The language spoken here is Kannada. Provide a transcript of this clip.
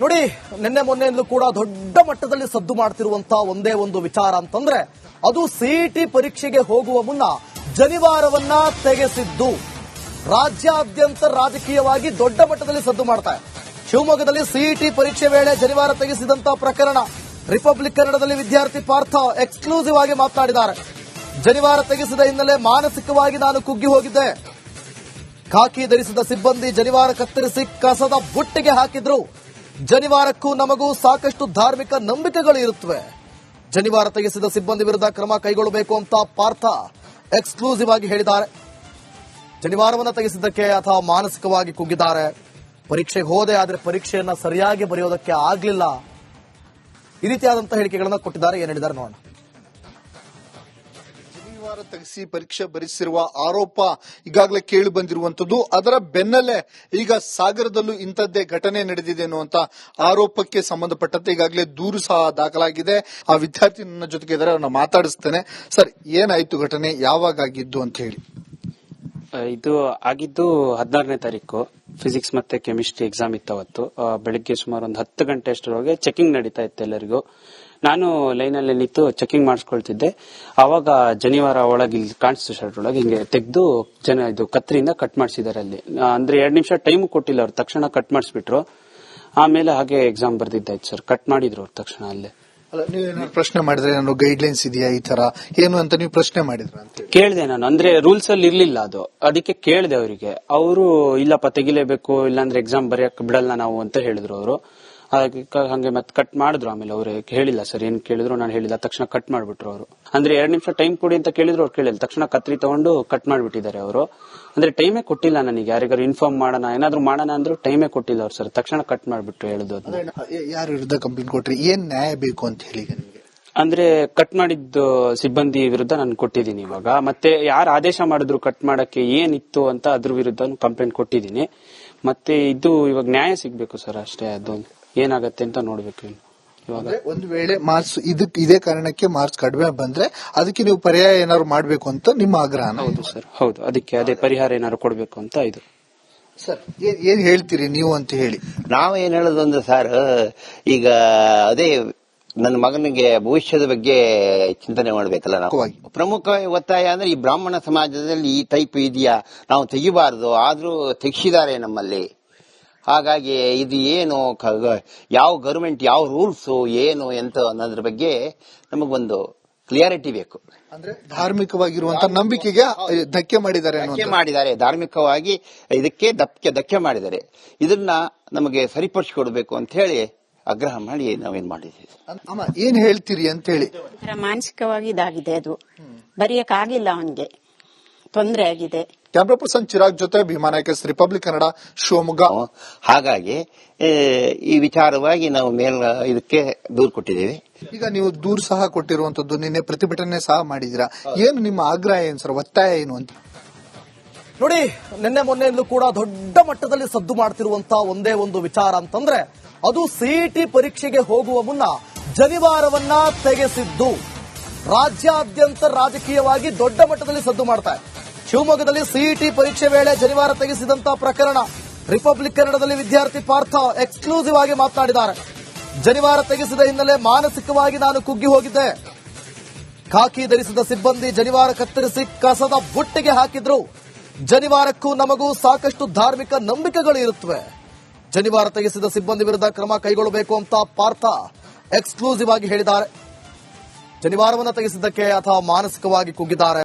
ನೋಡಿ, ನಿನ್ನೆ ಮೊನ್ನೆಯಲ್ಲೂ ಕೂಡ ದೊಡ್ಡ ಮಟ್ಟದಲ್ಲಿ ಸದ್ದು ಮಾಡ್ತಿರುವಂತಹ ಒಂದೇ ಒಂದು ವಿಚಾರ ಅಂತಂದ್ರೆ ಅದು ಸಿಇಟಿ ಪರೀಕ್ಷೆಗೆ ಹೋಗುವ ಮುನ್ನ ಜನಿವಾರವನ್ನ ತೆಗೆಸಿದ್ದು. ರಾಜ್ಯಾದ್ಯಂತ ರಾಜಕೀಯವಾಗಿ ದೊಡ್ಡ ಮಟ್ಟದಲ್ಲಿ ಸದ್ದು ಮಾಡ್ತಾರೆ. ಶಿವಮೊಗ್ಗದಲ್ಲಿ ಸಿಇಟಿ ಪರೀಕ್ಷೆ ವೇಳೆ ಜನಿವಾರ ತೆಗೆಸಿದಂತಹ ಪ್ರಕರಣ ರಿಪಬ್ಲಿಕ್ ಕನ್ನಡದಲ್ಲಿ ವಿದ್ಯಾರ್ಥಿ ಪಾರ್ಥ ಎಕ್ಸ್ಕ್ಲೂಸಿವ್ ಆಗಿ ಮಾತನಾಡಿದ್ದಾರೆ. ಜನಿವಾರ ತೆಗೆಸಿದ ಹಿನ್ನೆಲೆ ಮಾನಸಿಕವಾಗಿ ನಾನು ಕುಗ್ಗಿ ಹೋಗಿದ್ದೆ. ಖಾಕಿ ಧರಿಸಿದ ಸಿಬ್ಬಂದಿ ಜನಿವಾರ ಕತ್ತರಿಸಿ ಕಸದ ಬುಟ್ಟಿಗೆ ಹಾಕಿದ್ರು. ಜನಿವಾರಕ್ಕೂ ನಮಗೂ ಸಾಕಷ್ಟು ಧಾರ್ಮಿಕ ನಂಬಿಕೆಗಳು ಇರುತ್ತವೆ. ಜನಿವಾರ ತೆಗೆಸಿದ ಸಿಬ್ಬಂದಿ ವಿರುದ್ಧ ಕ್ರಮ ಕೈಗೊಳ್ಳಬೇಕು ಅಂತ ಪಾರ್ಥ ಎಕ್ಸ್ಕ್ಲೂಸಿವ್ ಆಗಿ ಹೇಳಿದ್ದಾರೆ. ಜನಿವಾರವನ್ನು ತೆಗೆಸಿದ್ದಕ್ಕೆ ಅಥವಾ ಮಾನಸಿಕವಾಗಿ ಕುಗ್ಗಿದ್ದಾರೆ. ಪರೀಕ್ಷೆಗೆ ಹೋದೆ, ಆದರೆ ಪರೀಕ್ಷೆಯನ್ನ ಸರಿಯಾಗಿ ಬರೆಯೋದಕ್ಕೆ ಆಗ್ಲಿಲ್ಲ. ಈ ರೀತಿಯಾದಂತಹ ಹೇಳಿಕೆಗಳನ್ನು ಕೊಟ್ಟಿದ್ದಾರೆ. ಏನ್ ಹೇಳಿದ್ದಾರೆ ನೋಡೋಣ. ಜನಿವಾರ ತೆಗೆಸಿ ಪರೀಕ್ಷೆ ಬರೆಸಿರುವ ಆರೋಪ ಈಗಾಗಲೇ ಕೇಳಿ ಬಂದಿರುವಂತದ್ದು. ಅದರ ಬೆನ್ನಲ್ಲೇ ಈಗ ಸಾಗರದಲ್ಲೂ ಇಂಥದ್ದೇ ಘಟನೆ ನಡೆದಿದೆ ಎನ್ನುವಂತ ಆರೋಪಕ್ಕೆ ಸಂಬಂಧಪಟ್ಟಂತೆ ಈಗಾಗಲೇ ದೂರು ಸಹ ದಾಖಲಾಗಿದೆ. ಆ ವಿದ್ಯಾರ್ಥಿ ನನ್ನ ಜೊತೆಗೆ ಇದ್ದಾರೆ, ಅವ್ರನ್ನ ಮಾತಾಡಿಸ್ತೇನೆ. ಸರ್, ಏನಾಯ್ತು ಘಟನೆ, ಯಾವಾಗ ಆಗಿದ್ದು ಅಂತ ಹೇಳಿ? ಇದು ಆಗಿದ್ದು 16ನೇ ತಾರೀಕು ಫಿಸಿಕ್ಸ್ ಮತ್ತೆ ಕೆಮಿಸ್ಟ್ರಿ ಎಕ್ಸಾಮ್ ಇತ್ತು. ಅವತ್ತು ಬೆಳಿಗ್ಗೆ ಸುಮಾರು ಒಂದು 10 ಗಂಟೆ ಅಷ್ಟರೊಳಗೆ ಚೆಕಿಂಗ್ ನಡೀತಾ ಇತ್ತು ಎಲ್ಲರಿಗೂ. ನಾನು ಲೈನಲ್ಲಿ ನಿಂತು ಚೆಕಿಂಗ್ ಮಾಡಿಸ್ಕೊಳ್ತಿದ್ದೆ. ಅವಾಗ ಜನಿವಾರ ಒಳಗೆ ಇಲ್ಲಿ ಕಾಣಿಸ್ತು, ಶರ್ಟ್ ಒಳಗೆ ಹಿಂಗೆ ತೆಗೆದು ಇದು ಕತ್ರಿಯಿಂದ ಕಟ್ ಮಾಡಿಸಿದ್ದಾರೆ. ಅಲ್ಲಿ ಅಂದ್ರೆ 2 ನಿಮಿಷ ಟೈಮ್ ಕೊಟ್ಟಿಲ್ಲ ಅವ್ರು, ತಕ್ಷಣ ಕಟ್ ಮಾಡಿಸ್ಬಿಟ್ರು. ಆಮೇಲೆ ಹಾಗೆ ಎಕ್ಸಾಮ್ ಬರ್ದಿದ್ದಾಯ್ತು ಸರ್. ಕಟ್ ಮಾಡಿದ್ರು ಅವ್ರು ತಕ್ಷಣ ಅಲ್ಲೇ. ನೀವೇನಾದ್ರು ಪ್ರಶ್ನೆ ಮಾಡಿದ್ರೆ, ನಾನು ಗೈಡ್ಲೈನ್ಸ್ ಇದೆಯಾ ಈ ತರ ಏನು ಅಂತ ನೀವು ಪ್ರಶ್ನೆ ಮಾಡಿದ್ರ ಅಂತ ಕೇಳಿದೆ ನಾನು. ಅಂದ್ರೆ ರೂಲ್ಸ್ ಅಲ್ಲಿ ಇರ್ಲಿಲ್ಲ ಅದು, ಅದಕ್ಕೆ ಕೇಳಿದೆ ಅವರಿಗೆ. ಅವರು ಇಲ್ಲಪ್ಪ ತೆಗಿಲೇಬೇಕು, ಇಲ್ಲಾಂದ್ರೆ ಎಕ್ಸಾಮ್ ಬರೆಯಕ್ ಬಿಡಲ್ಲ ನಾವು ಅಂತ ಹೇಳಿದ್ರು ಅವರು. ಹಂಗೆ ಮತ್ತೆ ಕಟ್ ಮಾಡಿದ್ರು. ಆಮೇಲೆ ಅವ್ರು ಹೇಳಿಲ್ಲ ಸರ್, ಏನ್ ಕೇಳಿದ್ರು ನಾನು ಹೇಳಿಲ್ಲ, ತಕ್ಷಣ ಕಟ್ ಮಾಡ್ಬಿಟ್ರು ಅವರು. ಅಂದ್ರೆ 2 ನಿಮಿಷ ಟೈಮ್ ಕೊಡಿ ಅಂತ ಕೇಳಿದ್ರು, ಅವ್ರು ಕೇಳಿಲ್ಲ, ತಕ್ಷಣ ಕತ್ರಿ ತಗೊಂಡು ಕಟ್ ಮಾಡ್ಬಿಟ್ಟಿದ್ದಾರೆ ಅವರು. ಅಂದ್ರೆ ಟೈಮೇ ಕೊಟ್ಟಿಲ್ಲ ನನಗೆ, ಯಾರಿಗಾರು ಇನ್ಫಾರ್ಮ್ ಮಾಡೋಣ ಏನಾದ್ರು ಮಾಡೋಣ ಅಂದ್ರು ಟೈಮೇ ಕೊಟ್ಟಿಲ್ಲ ಅವ್ರು ಸರ್. ತಕ್ಷಣ ಕಟ್ ಮಾಡ್ಬಿಟ್ರು ಹೇಳುದು. ಯಾರ ವಿರುದ್ಧ ಕಂಪ್ಲೇಂಟ್ ಕೊಟ್ರಿ, ಏನ್ ನ್ಯಾಯ ಬೇಕು ಅಂತ ಹೇಳಿ? ಅಂದ್ರೆ ಕಟ್ ಮಾಡಿದ್ದು ಸಿಬ್ಬಂದಿ ವಿರುದ್ಧ ನಾನು ಕೊಟ್ಟಿದ್ದೀನಿ ಇವಾಗ. ಮತ್ತೆ ಯಾರು ಆದೇಶ ಮಾಡಿದ್ರು ಕಟ್ ಮಾಡಕ್ಕೆ ಏನಿತ್ತು ಅಂತ ಅದ್ರ ವಿರುದ್ಧ ಕಂಪ್ಲೇಂಟ್ ಕೊಟ್ಟಿದ್ದೀನಿ. ಮತ್ತೆ ಇದು ಇವಾಗ ನ್ಯಾಯ ಸಿಗ್ಬೇಕು ಸರ್, ಅಷ್ಟೇ. ಅದು ಏನಾಗತ್ತೆ ಅಂತ ನೋಡ್ಬೇಕು ಇವಾಗ. ಒಂದು ವೇಳೆ ಮಾರ್ಕ್ಸ್ ಇದೇ ಕಾರಣಕ್ಕೆ ಮಾರ್ಕ್ಸ್ ಕಡಿಮೆ ಬಂದ್ರೆ ಅದಕ್ಕೆ ನೀವು ಪರ್ಯಾಯ ಏನಾದ್ರು ಮಾಡ್ಬೇಕು ಅಂತ ನಿಮ್ಮ ಆಗ್ರಹ? ಹೌದು ಸರ್, ಹೌದು. ಅದಕ್ಕೆ ಅದೇ ಪರಿಹಾರ ಏನಾದ್ರು ಕೊಡ್ಬೇಕು ಅಂತ ಇದು. ಸರ್, ಏನ್ ಹೇಳ್ತೀರಿ ನೀವು ಅಂತ ಹೇಳಿ? ನಾವೇನ್ ಹೇಳೋದು ಅಂದ್ರೆ ಸರ್, ಈಗ ಅದೇ ನನ್ನ ಮಗನಿಗೆ ಭವಿಷ್ಯದ ಬಗ್ಗೆ ಚಿಂತನೆ ಮಾಡಬೇಕಲ್ಲ ನಾವು. ಪ್ರಮುಖ ಒತ್ತಾಯ ಅಂದ್ರೆ ಈ ಬ್ರಾಹ್ಮಣ ಸಮಾಜದಲ್ಲಿ ಈ ಟೈಪ್ ಇದೆಯಾ, ನಾವು ತೆಗಿಬಾರದು, ಆದ್ರೂ ತೆಗಿಸಿದ್ದಾರೆ ನಮ್ಮಲ್ಲಿ. ಹಾಗಾಗಿ ಇದು ಏನು, ಯಾವ ಗವರ್ಮೆಂಟ್ ಯಾವ ರೂಲ್ಸ್ ಏನು ಎಂತ ಅನ್ನೋದ್ರ ಬಗ್ಗೆ ನಮಗೊಂದು ಕ್ಲಿಯಾರಿಟಿ ಬೇಕು. ಅಂದ್ರೆ ಧಾರ್ಮಿಕವಾಗಿರುವಂತಹ ನಂಬಿಕೆಗೆ ಧಕ್ಕೆ ಮಾಡಿದ್ದಾರೆ, ಧಾರ್ಮಿಕವಾಗಿ ಇದಕ್ಕೆ ಧಕ್ಕೆ ಮಾಡಿದ್ದಾರೆ. ಇದನ್ನ ನಮಗೆ ಸರಿಪಡಿಸಿಕೊಡ್ಬೇಕು ಅಂತ ಹೇಳಿ ಆಗ್ರಹ ಮಾಡಿ ನಾವೇನ್ ಮಾಡಿದ್ದೀವಿ. ಅಮ್ಮ, ಏನ್ ಹೇಳ್ತೀರಿ ಅಂತ ಹೇಳಿ? ಮಾನಸಿಕವಾಗಿ ಇದಾಗಿದೆ, ಅದು ಬರೆಯಕ್ಕಾಗಿಲ್ಲ, ಅವನಿಗೆ ತೊಂದರೆ ಆಗಿದೆ. ಕ್ಯಾಮ್ರಾ ಪರ್ಸನ್ ಚಿರಾಗ್ ಜೊತೆ ಭೀಮಾ ನಾಯ್ಕ, ರಿಪಬ್ಲಿಕ್ ಕನ್ನಡ, ಶಿವಮೊಗ್ಗ. ಹಾಗಾಗಿ ಈ ವಿಚಾರವಾಗಿ ನಾವು ಇದಕ್ಕೆ ದೂರು ಕೊಟ್ಟಿದ್ದೇವೆ. ಈಗ ನೀವು ದೂರು ಸಹ ಕೊಟ್ಟಿರುವಂತದ್ದು, ನಿನ್ನೆ ಪ್ರತಿಭಟನೆ ಸಹ ಮಾಡಿದಿರಾ. ಏನು ನಿಮ್ಮ ಆಗ್ರಹ ಏನು ಸರ್, ಒತ್ತಾಯ ಏನು ಅಂತ? ನೋಡಿ, ನಿನ್ನೆ ಮೊನ್ನೆಯಲ್ಲೂ ಕೂಡ ದೊಡ್ಡ ಮಟ್ಟದಲ್ಲಿ ಸದ್ದು ಮಾಡ್ತಿರುವಂತಹ ಒಂದೇ ಒಂದು ವಿಚಾರ ಅಂತಂದ್ರೆ ಅದು ಸಿಇಟಿ ಪರೀಕ್ಷೆಗೆ ಹೋಗುವ ಮುನ್ನ ಜನಿವಾರವನ್ನ ತೆಗೆಸಿದ್ದು. ರಾಜ್ಯಾದ್ಯಂತ ರಾಜಕೀಯವಾಗಿ ದೊಡ್ಡ ಮಟ್ಟದಲ್ಲಿ ಸದ್ದು ಮಾಡ್ತಾರೆ. ಶಿವಮೊಗ್ಗದಲ್ಲಿ ಸಿಇಟಿ ಪರೀಕ್ಷೆ ವೇಳೆ ಜನಿವಾರ ತೆಗೆಸಿದಂತಹ ಪ್ರಕರಣ ರಿಪಬ್ಲಿಕ್ ಕನ್ನಡದಲ್ಲಿ ವಿದ್ಯಾರ್ಥಿ ಪಾರ್ಥ ಎಕ್ಸ್ಕ್ಲೂಸಿವ್ ಆಗಿ ಮಾತನಾಡಿದ್ದಾರೆ. ಜನಿವಾರ ತೆಗೆಸಿದ ಹಿನ್ನೆಲೆ ಮಾನಸಿಕವಾಗಿ ನಾನು ಕುಗ್ಗಿ ಹೋಗಿದ್ದೆ. ಖಾಕಿ ಧರಿಸಿದ ಸಿಬ್ಬಂದಿ ಜನಿವಾರ ಕತ್ತರಿಸಿ ಕಸದ ಬುಟ್ಟಿಗೆ ಹಾಕಿದ್ರು. ಜನಿವಾರಕ್ಕೂ ನಮಗೂ ಸಾಕಷ್ಟು ಧಾರ್ಮಿಕ ನಂಬಿಕೆಗಳು ಇರುತ್ತವೆ. ಜನಿವಾರ ತೆಗೆಸಿದ ಸಿಬ್ಬಂದಿ ವಿರುದ್ಧ ಕ್ರಮ ಕೈಗೊಳ್ಳಬೇಕು ಅಂತ ಪಾರ್ಥ ಎಕ್ಸ್ಕ್ಲೂಸಿವ್ ಆಗಿ ಹೇಳಿದ್ದಾರೆ. ಜನಿವಾರವನ್ನು ತೆಗೆಸಿದ್ದಕ್ಕೆ ಅಥವಾ ಮಾನಸಿಕವಾಗಿ ಕುಗ್ಗಿದ್ದಾರೆ.